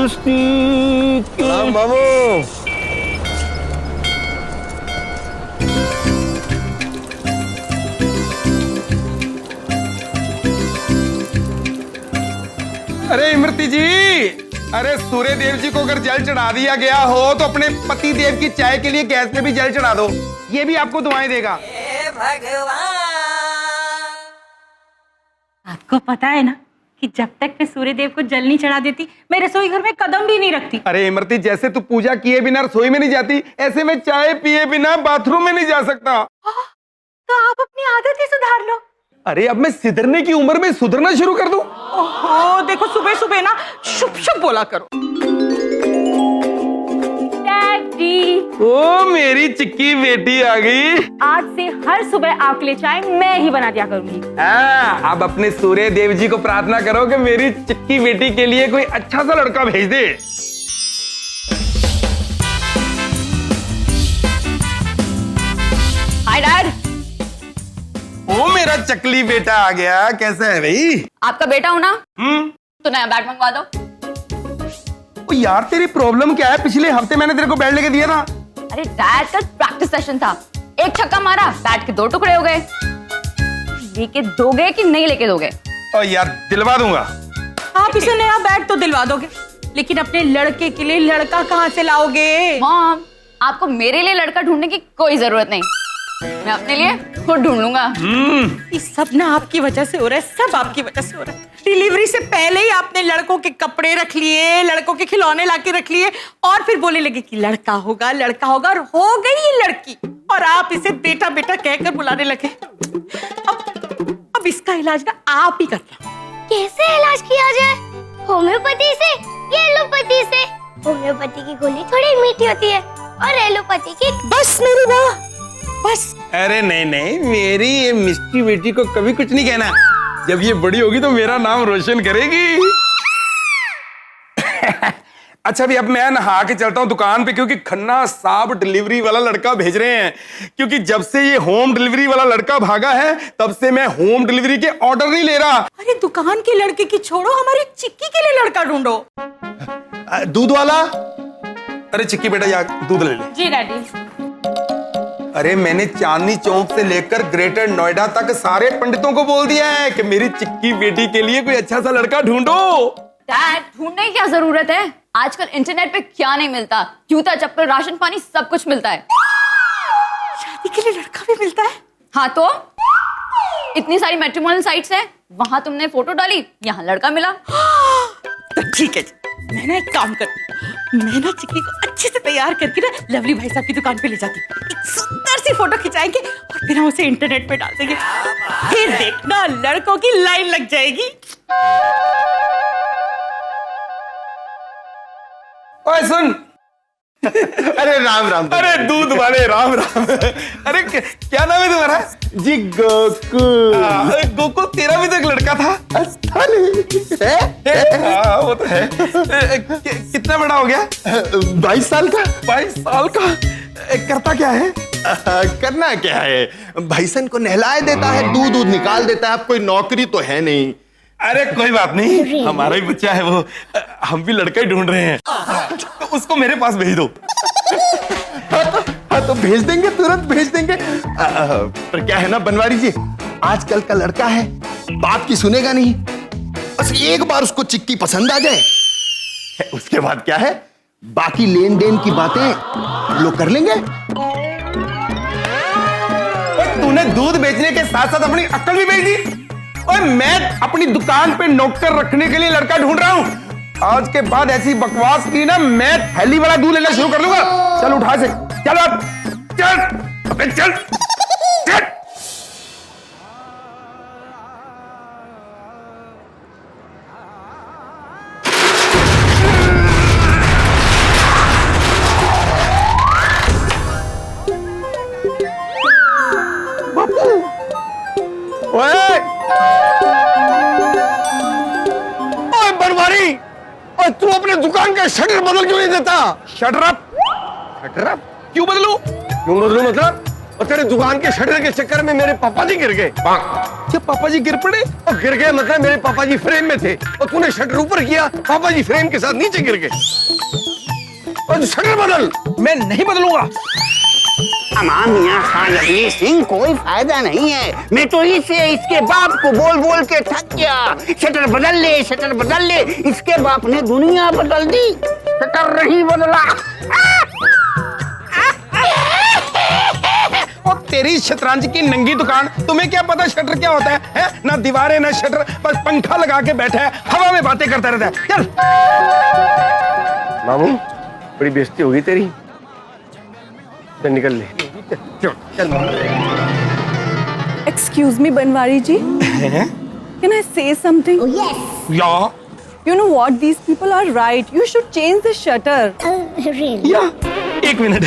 सृष्टि के। बाबू अरे इमरती जी, अरे सूर्य देव जी को अगर जल चढ़ा दिया गया हो तो अपने पति देव की चाय के लिए गैस पे भी जल चढ़ा दो, ये भी आपको दुआएं देगा। आपको पता है ना कि जब तक मैं सूर्य देव को जल नहीं चढ़ा देती मैं रसोई घर में कदम भी नहीं रखती। अरे इमरती, जैसे तू पूजा किए बिना रसोई में नहीं जाती, ऐसे में चाय पिए बिना बाथरूम में नहीं जा सकता। तो आप अपनी आदत ही सुधार लो। अरे अब मैं सिधरने की उम्र में सुधरना शुरू कर दूं? ओहो, देखो सुबह सुबह ना शुभ शुभ बोला करो। डैडी, ओ मेरी चिक्की बेटी आ गई। आज से हर सुबह आपके लिए चाय मैं ही बना दिया करूंगी। अब अपने सूर्य देव जी को प्रार्थना करो कि मेरी चिक्की बेटी के लिए कोई अच्छा सा लड़का भेज दे। Hi dad. ओ मेरा चकली बेटा आ गया, कैसा है भाई? आपका बेटा हूं ना, तो नया बैट मंगवा दो। ओ यार, तेरी प्रॉब्लम क्या है? पिछले हफ्ते मैंने तेरे को बैट लेके दिया था। अरे डैड, कल प्रैक्टिस सेशन था, एक छक्का मारा, बैट के 2 टुकड़े हो गए। लेके दोगे कि नहीं लेके दोगे? ओ यार, दिलवा दूंगा। आप इसे नया बैट तो दिलवा दोगे, लेकिन अपने लड़के के लिए लड़का कहाँ से लाओगे? मॉम, आपको मेरे लिए लड़का ढूंढने की कोई जरूरत नहीं, मैं अपने लिए खुद ढूंढ लूंगा। ये सब ना आपकी वजह से हो रहा है, सब आपकी वजह से हो रहा है। डिलीवरी से पहले ही आपने लड़कों के कपड़े रख लिए, लड़कों के खिलौने लाके रख लिए और फिर बोलने लगे कि लड़का होगा लड़का होगा, और हो गई ये लड़की, और आप इसे बेटा बेटा कहकर बुलाने लगे। अब इसका इलाज ना आप ही करना। कैसे इलाज किया जाए? होम्योपैथी से या एलोपैथी से? होम्योपैथी की गोली थोड़ी मीठी होती है और एलोपैथी की। बस मेरी माँ, बस। अरे नहीं नहीं, मेरी ये मिस्टी बेटी को कभी कुछ नहीं कहना। जब ये बड़ी होगी तो मेरा नाम रोशन करेगी। अच्छा, अभी अब मैं नहा के चलता हूँ दुकान पे, क्योंकि खन्ना साहब डिलीवरी वाला लड़का भेज रहे हैं। क्योंकि जब से ये होम डिलीवरी वाला लड़का भागा है, तब से मैं होम डिलीवरी के ऑर्डर नहीं ले रहा। अरे दुकान के लड़के की छोड़ो, हमारी चिक्की के लिए लड़का ढूंढो। दूध वाला, अरे चिक्की बेटा जा दूध ले ले। जी डैडी। अरे मैंने चांदनी चौक से लेकर ग्रेटर नोएडा तक सारे पंडितों को बोल दिया है कि मेरी चिक्की बेटी के लिए कोई अच्छा सा लड़का ढूंढो। डैड, ढूंढने की क्या जरूरत है? आजकल इंटरनेट पे क्या नहीं मिलता, जूता चप्पल राशन पानी सब कुछ मिलता है। शादी के लिए लड़का भी मिलता है? हाँ तो इतनी सारी मैट्रिमोनियल साइट्स है, वहां तुमने फोटो डाली, यहाँ लड़का मिला। तो ठीक है जी, मैं ना एक काम करती हूँ, मैं ना चिक्की को अच्छे से तैयार करके ना लवली भाई साहब की दुकान पे ले जाती हूँ। एक सुंदर सी फोटो खिंचाएंगे और फिर हम उसे इंटरनेट पे डाल देंगे। फिर देखना लड़कों की लाइन लग जाएगी। ओए सुन। अरे राम राम। अरे दूध वाले राम राम। अरे क्या नाम है तुम्हारा? जी गोकुल। गोकुल, तेरा भी तो एक लड़का था। हाँ वो तो है। कितना बड़ा हो गया? 22 साल का। 22 साल का। करता क्या है? करना क्या है, भैंसन को नहलाए देता है, दूध निकाल देता है। अब कोई नौकरी तो है नहीं। अरे कोई बात नहीं, हमारा ही बच्चा है वो, हम भी लड़का ही ढूंढ रहे हैं, तो उसको मेरे पास भेज दो। हाँ तो भेज देंगे, तुरंत भेज देंगे। पर क्या है ना बनवारी जी, आजकल का लड़का है, बाप की सुनेगा नहीं। बस एक बार उसको चिक्की पसंद आ जाए, उसके बाद क्या है, बाकी लेन देन की बातें हम लोग कर लेंगे। तूने दूध बेचने के साथ साथ अपनी अक्ल भी बेच दी। और मैं अपनी दुकान पे नौकर रखने के लिए लड़का ढूंढ रहा हूँ। आज के बाद ऐसी बकवास की ना, मैं थैली वाला दूध लेना शुरू कर लूंगा। चल उठा से, चल अब, चल अबे चल, चल। ओए बनवारी, और तू अपने दुकान का शटर बदल क्यों नहीं देता? Shutter up? शटर अप क्यों बदलूं? क्यों बदलूं मतलब? और तेरे दुकान के शटर के चक्कर में मेरे पापा जी गिर गए। क्या पापा जी गिर पड़े? और गिर गए मतलब मेरे पापा जी फ्रेम में थे और तूने शटर ऊपर किया, पापा जी फ्रेम के साथ नीचे गिर गए। और शटर बदल। मैं नहीं बदलूंगा। अमान मियां खान अली सिंह, कोई फायदा नहीं है। मैं तो इसे इसके बाप को बोल बोल के थक गया, शटर बदल ले, शटर बदल ले। इसके बाप ने दुनिया बदल दी, शटर नहीं बदला। और तेरी शतरंज की नंगी दुकान, तुम्हें क्या पता शटर क्या होता है? ना दीवारें ना शटर, बस पंखा लगा के बैठा है, हवा में बातें करता रहता है। चल मामू, बड़ी बेइज्जती होगी तेरी। चल निकल ले। चल Excuse me, Banwari ji. Can I say something? या You know what? These people are right. You should change the shutter. या एक मिनट,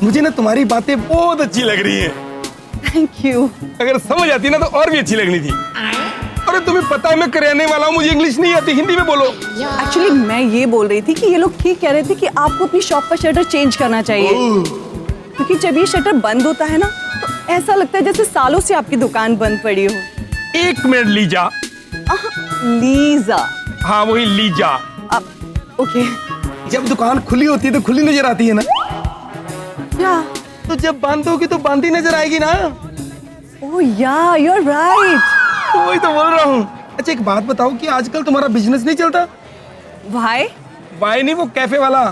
मुझे ना तुम्हारी बातें बहुत अच्छी लग रही हैं। Thank you. अगर समझ आती ना तो और भी अच्छी लगनी थी। अरे तुम्हें पता है मैं करियाने वाला हूँ, मुझे इंग्लिश नहीं आती, हिंदी में बोलो। Actually, मैं ये बोल रही थी कि ये लोग ठीक कह रहे थे कि आपको अपनी शॉप का शटर चेंज करना चाहिए, क्योंकि जब ये शटर बंद होता है ना तो ऐसा लगता है जैसे सालों से आपकी दुकान बंद पड़ी हो। एक मिनट लीजा। लीजा। हाँ वही लीजा। ओके। जब दुकान खुली होती है तो खुली नजर आती है ना, या तो जब बंद होगी तो बंद ही नजर आएगी ना। ओह या, you're right. तो वही तो बोल रहा हूँ। अच्छा एक बात बताओ कि आजकल तुम्हारा बिजनेस नहीं चलता? Why? वाई नहीं, वो कैफे वाला।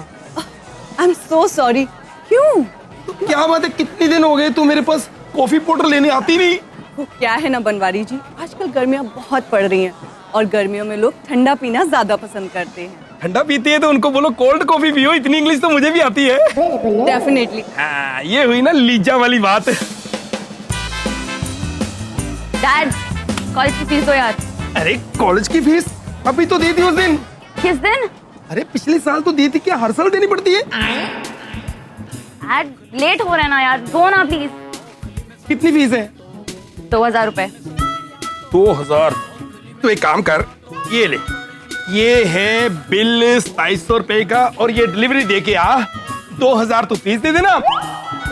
I'm so sorry. क्यों? तो क्या बात है, कितने दिन हो गए तू मेरे पास कॉफी पाउडर लेने आती नहीं? वो क्या है ना बनवारी जी, आजकल गर्मियाँ बहुत पड़ रही हैं और गर्मियों में लोग ठंडा पीना ज्यादा पसंद करते हैं। ठंडा पीती है तो उनको बोलो कोल्ड कॉफी पियो, इतनी इंग्लिश तो मुझे भी आती है। डेफिनेटली। हाँ, ये हुई ना लीजा वाली बात। डैड, कॉलेज की फीस दो यार। अरे कॉलेज की फीस अभी तो दी थी उस दिन। किस दिन? अरे पिछले साल तो दी थी, क्या हर साल देनी पड़ती है? डैड लेट हो रहा है ना यार, दो ना प्लीज। कितनी फीस है? 2000 रुपए। 2000? तो एक काम कर, ये ले, ये है बिल 2700 रुपए का और ये डिलीवरी दे के आ। 2000 तो फीस दे देना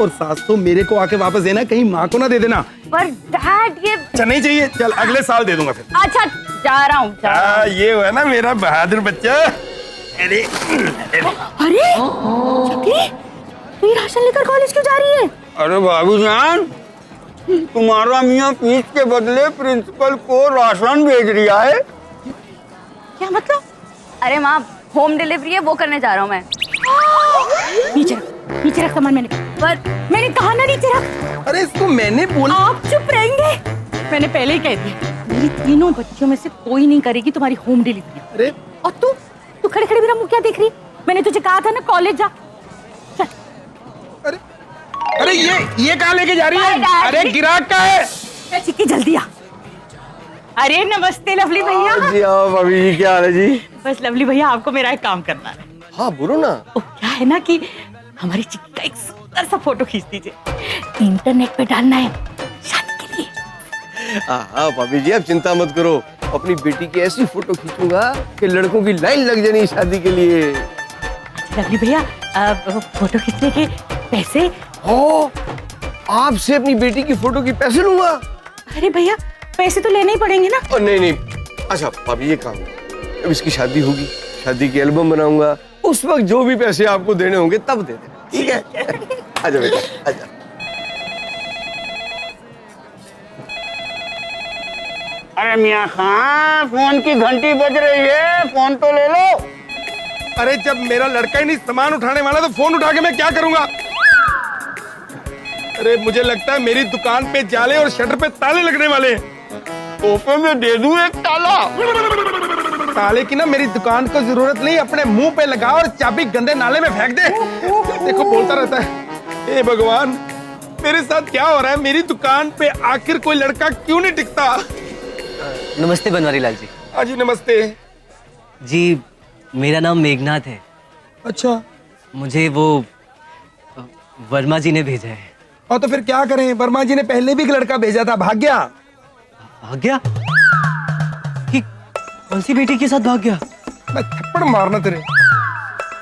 और 700 मेरे को आके वापस देना, कहीं माँ को ना दे देना। पर डैड ये। अच्छा नहीं चाहिए, चल अगले साल दे दूंगा फिर। अच्छा जा रहा हूँ। ये हुआ ना मेरा बहादुर बच्चा। अरे अरे चक्री, तू ये राशन लेकर कॉलेज क्यों जा रही है? अरे भाभी जान, तुम्हारा मियाँ फीस के बदले प्रिंसिपल को राशन भेज रिया है। क्या मतलब? अरे माँ, होम डिलीवरी है, वो करने जा रहा हूँ मैं। नीचे रख सामान। मैंने कहा ना नीचे रख। अरे इसको मैंने बोला। आप चुप रहेंगे? मैंने पहले ही कह दिया, मेरी तीनों बच्चियों में से कोई नहीं करेगी तुम्हारी होम डिलीवरी। अरे और तू खड़े खड़े मेरा मुंह क्या देख रही? मैंने तुझे कहा था ना कॉलेज जा। चल। अरे अरे ये कहाँ लेके जा रही Bye, है? Dad. अरे गिराक का है। चिक्की जल्दी आ। अरे नमस्ते लवली भैया। जी हाँ भाभी जी, क्या हाल है जी? बस लवली भैया, आपको मेरा एक काम करना है। हाँ बोलो ना। क्या है ना कि हमारी चिक्की का एक सुंदर सा फोटो खींच दीजिए, इंटरनेट पे डालना है शादी के लिए। हाँ भाभी जी, आप चिंता मत करो, अपनी बेटी की ऐसी फोटो खींचूंगा कि लड़कों की लाइन लग जानी शादी के लिए। लवली भैया, फोटो खींचने के पैसे? हो, आपसे अपनी बेटी की फोटो की पैसे लूंगा? अरे भैया, पैसे तो लेने ही पड़ेंगे ना। और नहीं, अच्छा भाभी ये काम, अब इसकी शादी होगी, शादी की एल्बम बनाऊंगा, उस वक्त जो भी पैसे आपको देने होंगे तब दे देना, ठीक है? आजा बेटा, आजा। अरे मियाँ खान, फोन की घंटी बज रही है, फोन तो ले लो। अरे जब मेरा लड़का ही नहीं सामान उठाने वाला तो फोन उठा के मैं क्या करूंगा? अरे मुझे लगता है मेरी दुकान पे जाले और शटर पे ताले लगने वाले हैं। तोहफे में दे दूं एक ताला। ताले की ना मेरी दुकान को जरूरत नहीं, अपने मुंह पे लगा और चाबी गंदे नाले में फेंक दे। देखो बोलता रहता है, हे भगवान मेरे साथ क्या हो रहा है? मेरी दुकान पे आखिर कोई लड़का क्यों नहीं टिकता? नमस्ते बनवारी लाल जी। हाँ जी नमस्ते जी, मेरा नाम मेघनाथ है। अच्छा, मुझे वो वर्मा जी ने भेजा है। और तो फिर क्या करें, वर्मा जी ने पहले भी एक लड़का भेजा था, भाग गया। भाग गया? कि कौन सी बेटी के साथ भाग गया? मैं थप्पड़ मारना तेरे।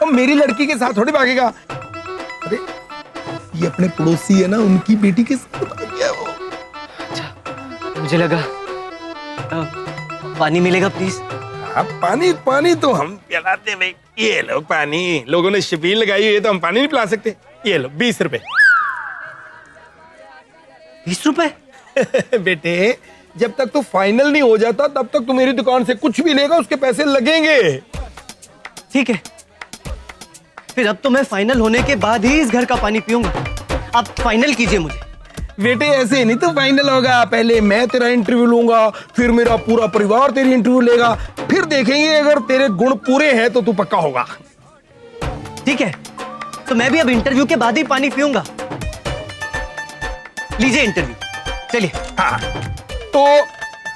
और मेरी लड़की के साथ थोड़ी भागेगा। अरे ये अपने पड़ोसी है ना, उनकी बेटी के साथ आ गया वो। मुझे लगा पानी मिलेगा प्लीज। अब पानी पानी तो हम पिलाते भाई। ये लो पानी, लोगों ने शबील लगाई है तो हम पानी नहीं पिला सकते। ये लो 20 रुपए। 20 रुपए? बेटे जब तक तो फाइनल नहीं हो जाता तब तक तो मेरी दुकान से कुछ भी लेगा उसके पैसे लगेंगे। ठीक है, फिर अब तो मैं फाइनल होने के बाद ही इस घर का पानी पीऊंगा। आप फाइनल कीजिए मुझे। बेटे ऐसे नहीं तो फाइनल होगा, पहले मैं तेरा इंटरव्यू लूंगा, फिर मेरा पूरा परिवार तेरी इंटरव्यू लेगा, फिर देखेंगे अगर तेरे गुण पूरे हैं तो तू पक्का होगा। ठीक है, तो मैं भी अब इंटरव्यू के बाद ही पानी पीऊंगा। लीजिए इंटरव्यू, चलिए। हाँ, तो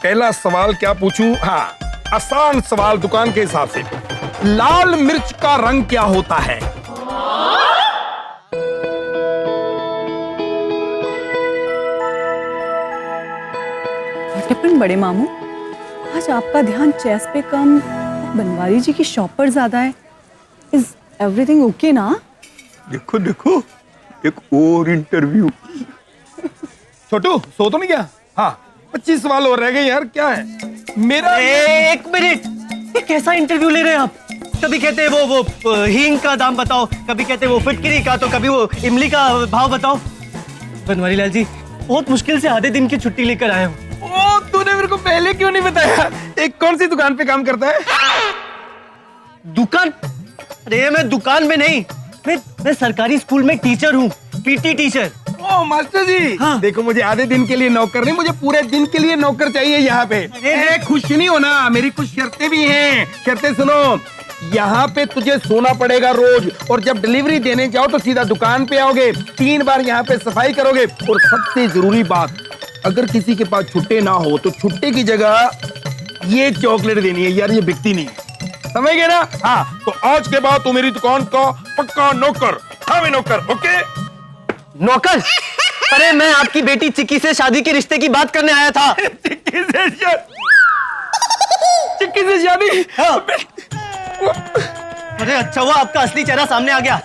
पहला सवाल क्या पूछूं? हाँ, आसान सवाल दुकान के हिसाब से। लाल मिर्च का रंग क्या होता है? लेकिन बड़े मामू, आज आपका ध्यान चेस पे कम और बनवारी जी की शॉप पर ज्यादा है। इज एवरीथिंग ओके ना? देखो देखो, एक और इंटरव्यू। छोटू सो तो नहीं गया? हाँ, 25 सवाल और रह गए यार, क्या है मेरा? एक मिनट, ये कैसा इंटरव्यू ले रहे हैं आप? कभी कहते हैं वो हींग का दाम बताओ, कभी कहते हैं वो फिटकरी का, तो कभी वो इमली का भाव बताओ। बनवारी लाल जी, बहुत मुश्किल से आधे दिन की छुट्टी लेकर आया हूँ। ओ, तूने मेरे को पहले क्यों नहीं बताया? एक कौन सी दुकान पे काम करता है? दुकान? अरे मैं दुकान में नहीं, मैं सरकारी स्कूल में टीचर हूँ, पीटी टीचर। ओ मास्टर जी, हाँ। देखो मुझे आधे दिन के लिए नौकर नहीं, मुझे पूरे दिन के लिए नौकर चाहिए यहाँ पे। खुश नहीं होना, मेरी कुछ शर्तें भी हैं। शर्तें सुनो, यहाँ पे तुझे सोना पड़ेगा रोज, और जब डिलीवरी देने जाओ तो सीधा दुकान पे आओगे, 3 बार यहाँ पे सफाई करोगे, और सबसे जरूरी बात, अगर किसी के पास छुट्टे ना हो तो छुट्टे की जगह ये चॉकलेट देनी है यार, ये बिकती नहीं है, समझ गए ना? हाँ, तो आज के बाद तू मेरी दुकान का पक्का नौकर। हाँ मैं नौकर, ओके? नौकर? अरे मैं आपकी बेटी चिक्की से शादी के रिश्ते की बात करने आया था। चिक्की से शादी? हाँ। अरे अच्छा हुआ आपका असली चेहरा सामने आ गया,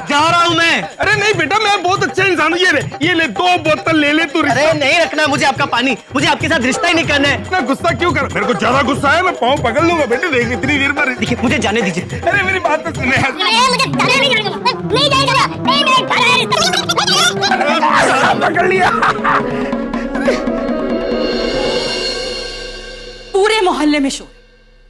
जा रहा हूँ मैं। अरे नहीं बेटा, मैं बहुत अच्छा इंसान हूँ। ये ले 2 बोतल ले ले तू। अरे नहीं रखना मुझे आपका पानी, मुझे आपके साथ रिश्ता ही नहीं करना है। इतना गुस्सा क्यों कर? मेरे को ज्यादा गुस्सा है, मैं पाँव पकड़ लूंगा बेटे, देख इतनी देर में। देखिए मुझे जाने दीजिए। अरे मेरी बात तो सुने। पकड़ लिया। पूरे मोहल्ले में शोर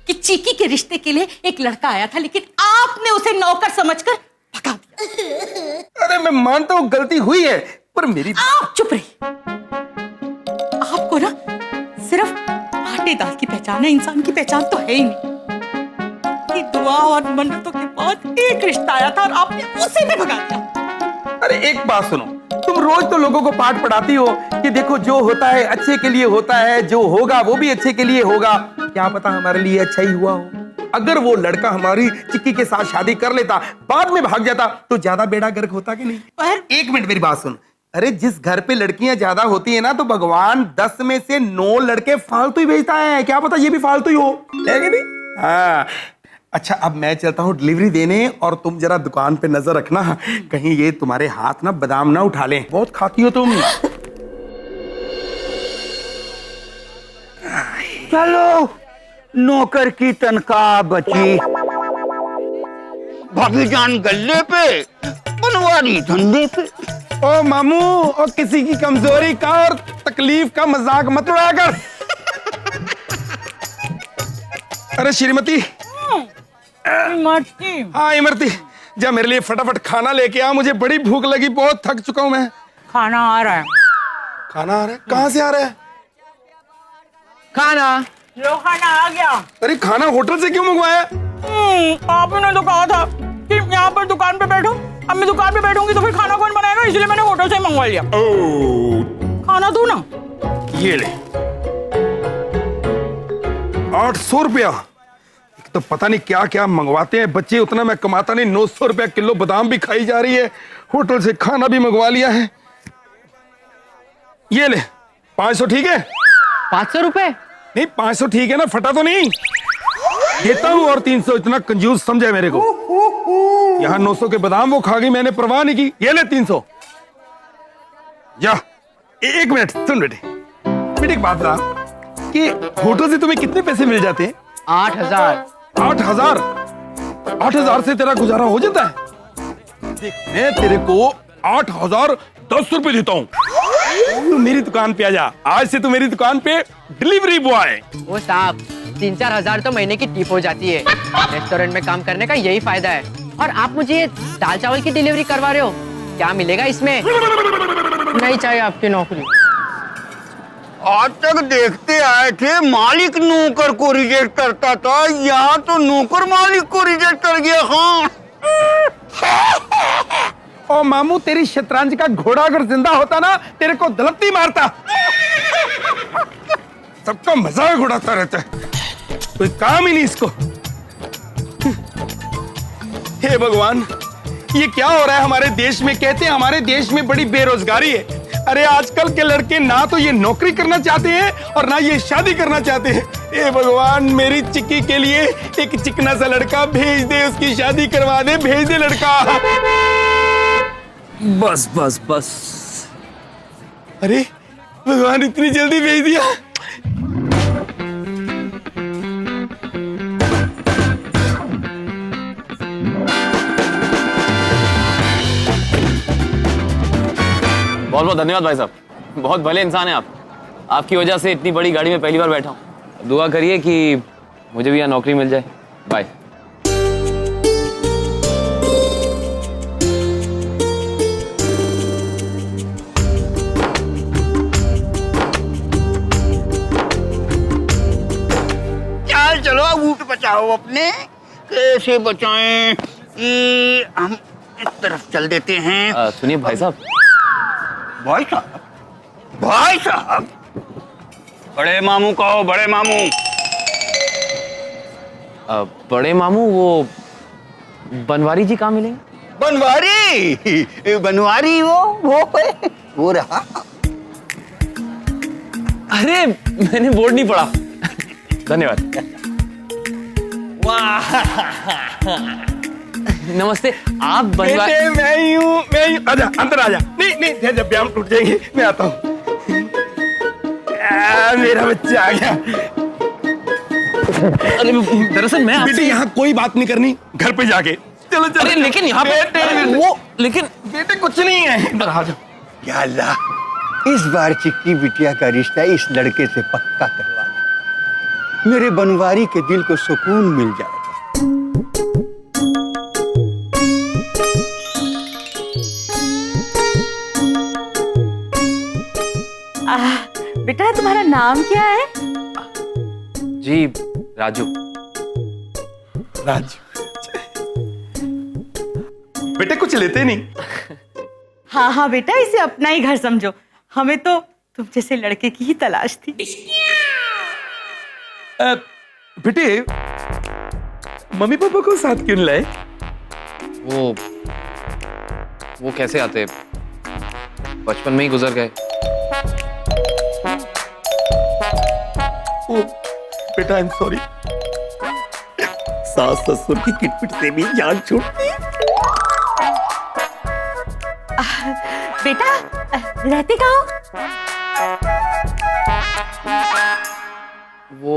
कि चीकी के रिश्ते के लिए एक लड़का आया था, लेकिन आपने उसे नौकर समझकर भगा दिया। अरे मैं मानता हूँ गलती हुई है, पर मेरी... आप चुप रहिए। आपको ना सिर्फ आटे दाल की पहचान है, इंसान की पहचान तो है ही नहीं। कि दुआ और मन्नतों के बाद एक रिश्ता आया था और आपने उसे भी भगा दिया। अरे एक बात सुनो, तुम रोज तो लोगों को पाठ पढ़ाती हो कि देखो जो होता है अच्छे के लिए होता है, जो होगा वो भी अच्छे के लिए होगा। क्या पता हमारे लिए अच्छा ही हुआ हो। अगर वो लड़का हमारी चिक्की के साथ शादी कर लेता, बाद में भाग जाता, तो ज्यादा बेड़ा गर्क होता कि नहीं? पर एक मिनट मेरी बात सुन। अरे जिस घर पे लड़कियां ज्यादा होती है ना, तो भगवान 10 में से 9 लड़के फालतू ही भेजता है। क्या पता ये भी फालतू ही हो, है कि नहीं? हाँ। अच्छा अब मैं चलता हूँ डिलीवरी देने, और तुम जरा दुकान पे नजर रखना, कहीं ये तुम्हारे हाथ ना बादाम ना उठा लें। बहुत खाती हो तुम। चलो नौकर की तनख्वाह बची, भाभी जान गल्ले पे, बनवारी धंधे पे। ओ मामू, और किसी की कमजोरी का और तकलीफ का मजाक मत उड़ाया कर। अरे श्रीमती। हाँ इमरती, जा मेरे लिए फटाफट खाना लेके आ, मुझे बड़ी भूख लगी, बहुत थक चुका हूं मैं। खाना आ रहा है। खाना आ रहा है? कहाँ से आ रहा है खाना? लो खाना आ गया। अरे खाना होटल से क्यों मंगवाया? आपने तो कहा था कि यहाँ पर दुकान पे बैठो, अब मैं दुकान पे बैठूंगी तो फिर खाना कौन बनाएगा, इसलिए मैंने होटल से मंगवा लिया। खाना दो ना। ये ले 800 रुपया। तो पता नहीं क्या क्या मंगवाते हैं बच्चे, उतना मैं कमाता नहीं। 900 रुपया किलो बादाम भी खाई जा रही है, होटल से खाना भी मंगवा लिया है। ये ले 500, ठीक है? 500 रुपए? नहीं 500 ठीक है ना, फटा तो नहीं? देता हूं, और 300, इतना कंजूस समझे मेरे को। यहाँ 900 के बादाम वो खा गई, मैंने परवाह नहीं की। ये ले 300। जा एक मिनट सुन बेटे, बेटे एक बात बता कि होटल से तुम्हें कितने पैसे मिल जाते हैं? 8,000। 8,000? 8,000 से तेरा गुजारा हो जाता है? देख मैं तेरे को 8,010 रुपए देता हूँ, तू मेरी दुकान पे आ जा। आज से तू मेरी दुकान पे डिलीवरी बॉय। वो साहब 3-4 हजार तो महीने की टिप हो जाती है। रेस्टोरेंट में काम करने का यही फायदा है। और आप मुझे दाल चावल की डिलीवरी करवा रहे हो, क्या मिलेगा इसमें? नहीं चाहिए आपकी नौकरी। आज तक देखते आए थे मालिक नौकर को रिजेक्ट करता था, यहाँ तो नौकर मालिक को रिजेक्ट कर गया। हाँ ओ मामू, तेरी शतरंज का घोड़ा अगर जिंदा होता ना तेरे को दलत्ती मारता। सबका मजाक उड़ाता रहता है, कोई काम ही नहीं इसको। हे भगवान, ये क्या हो रहा है हमारे देश में? कहते हैं हमारे देश में बड़ी बेरोजगारी है। अरे आजकल के लड़के ना तो ये नौकरी करना चाहते हैं और ना ये शादी करना चाहते हैं। हे भगवान, मेरी चिक्की के लिए एक चिकना सा लड़का भेज दे, उसकी शादी करवा दे, भेज दे लड़का। बस बस बस। अरे भगवान, इतनी जल्दी भेज दिया। बहुत बहुत धन्यवाद भाई साहब, बहुत भले इंसान हैं आप। आपकी वजह से इतनी बड़ी गाड़ी में पहली बार बैठा हूँ। दुआ करिए कि मुझे भी यहाँ नौकरी मिल जाए। बाय। चल चलो अब ऊँट बचाओ अपने। कैसे बचाएं? ये हम इस तरफ चल देते हैं। सुनिए भाई साहब। भाई साहब, भाई साहब, बड़े मामू कहो, बड़े मामू। बड़े मामू, वो बनवारी जी कहाँ मिलेंगे? बनवारी? बनवारी वो रहा। अरे मैंने बोर्ड नहीं पढ़ा। धन्यवाद। वाह, नमस्ते। आप बनवारी? बेटे मैं ही हूँ। आजा अंदर आजा। नहीं जब व्यायाम टूट जाएंगे मैं आता हूँ। मेरा बच्चा आ गया। अरे दरअसल मैं बेटे यहाँ कोई बात नहीं करनी, घर पे जाके। चलो चलो। अरे लेकिन यहाँ पे बेटे कुछ नहीं है। इधर आ जाओ। या अल्लाह, इस बार चिक्की बिटिया का रिश्ता इस लड़के से पक्का करवा दे। मेरे बनवारी के दिल को सुकून मिल जाएगा। बेटा तुम्हारा नाम क्या है? जी राजू। राजू, बेटे कुछ लेते नहीं? हाँ हाँ बेटा, इसे अपना ही घर समझो। हमें तो तुम जैसे लड़के की ही तलाश थी। बेटे मम्मी पापा को साथ क्यों लाए? वो कैसे आते, बचपन में ही गुजर गए। बेटा आई एम सॉरी। सास ससुर की किटपिट से भी जान छूटती। बेटा रहते कहाँ हो? वो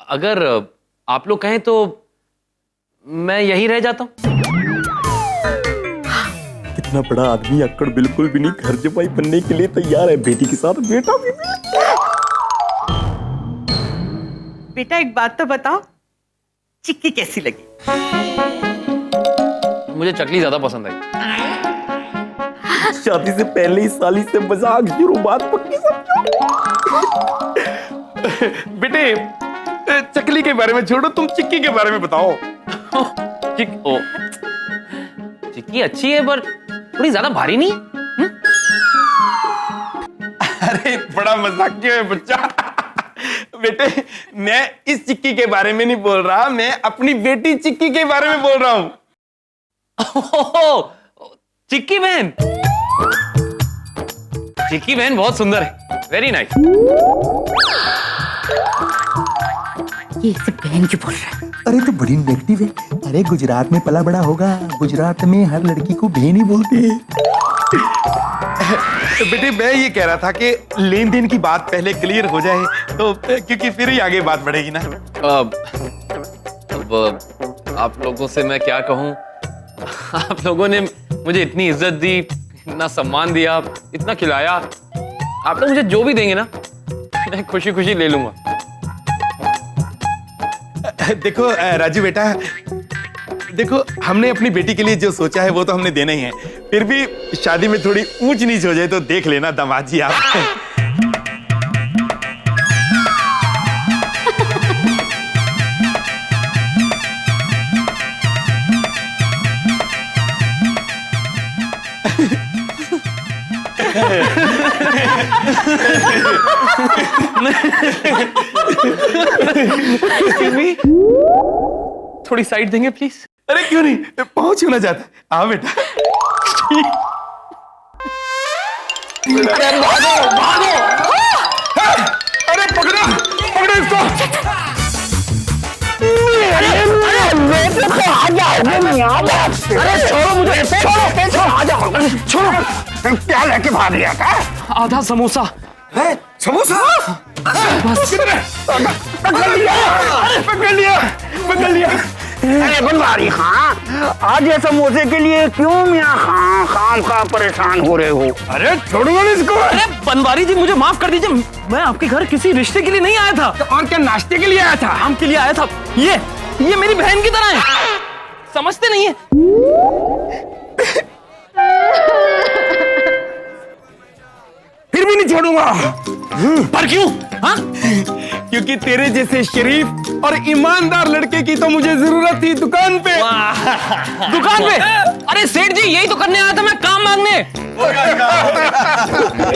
अगर आप लोग कहें तो मैं यहीं रह जाता हूँ। कितना बड़ा आदमी, अक्कड़ बिल्कुल भी नहीं, घर जमाई बनने के लिए तैयार है। बेटी के साथ बेटा भी। बेटा एक बात तो बताओ, चिक्की कैसी लगी? मुझे चकली ज्यादा पसंद आई। शादी से पहले ही साली से मजाक शुरू, बात पक्की समझो। बेटे चकली के बारे में छोड़ो, तुम चिक्की के बारे में बताओ। चिक्की अच्छी है पर थोड़ी ज्यादा भारी नहीं। अरे बड़ा मजाकिया है बच्चा। बेटे मैं इस चिक्की के बारे में नहीं बोल रहा, मैं अपनी बेटी चिक्की के बारे में बोल रहा हूँ। चिक्की बहन, चिक्की बहन बहुत सुंदर है। Very nice. ये सब बहन क्यों बोल रहा है? अरे तो बड़ी नेगेटिव है। अरे गुजरात में पला बड़ा होगा, गुजरात में हर लड़की को बहन ही बोलते हैं। बेटे मैं ये कह रहा था कि लेन देन की बात पहले क्लियर हो जाए तो क्योंकि फिर ही आगे बात बढ़ेगी ना। अब आप लोगों से मैं क्या कहूं, आप लोगों ने मुझे इतनी इज्जत दी, इतना सम्मान दिया, इतना खिलाया, आप लोग मुझे जो भी देंगे ना मैं खुशी खुशी ले लूंगा। देखो राजू बेटा, देखो हमने अपनी बेटी के लिए जो सोचा है वो तो हमने देना ही है, फिर भी शादी में थोड़ी ऊंच नीच हो जाए तो देख लेना दामाद जी आप। थोड़ी साइड देंगे प्लीज। अरे क्यों नहीं, पहुंच क्यों ना जाता। आओ बेटा। अरे भागो भागो, अरे पकड़ो पकड़ो इसको। अरे छोड़ो मुझे, छोड़ो आ जाओ, छोड़ो। क्या लेके भाग लिया था? आधा समोसा है समोसा। पकड़ लिया। अरे बनवारी खां, आज ये समोसे के लिए क्यों मियां खां खाम खा परेशान हो रहे हो? अरे छोड़ो इसको। अरे बनवारी जी मुझे माफ कर दीजिए, मैं आपके घर किसी रिश्ते के लिए नहीं आया था। तो और क्या नाश्ते के लिए आया था? काम के लिए आया था। ये मेरी बहन की तरह है, समझते नहीं है। फिर भी नहीं छोड़ूंगा। पर क्यों? हाँ? क्योंकि तेरे जैसे शरीफ और ईमानदार लड़के की तो मुझे जरूरत थी दुकान पे। दुकान पे? अरे सेठ जी यही तो करने आया था मैं, काम मांगने।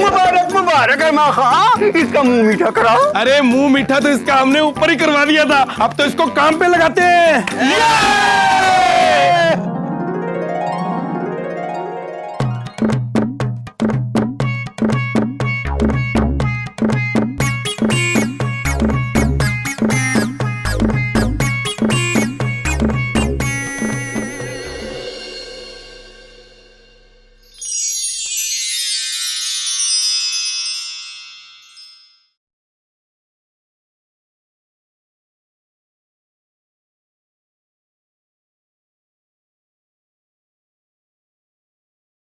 मुबारक मुबारक है माँ खां, इसका मुंह मीठा कराओ। अरे मुंह मीठा तो इसका हमने ऊपर ही करवा दिया था, अब तो इसको काम पे लगाते हैं।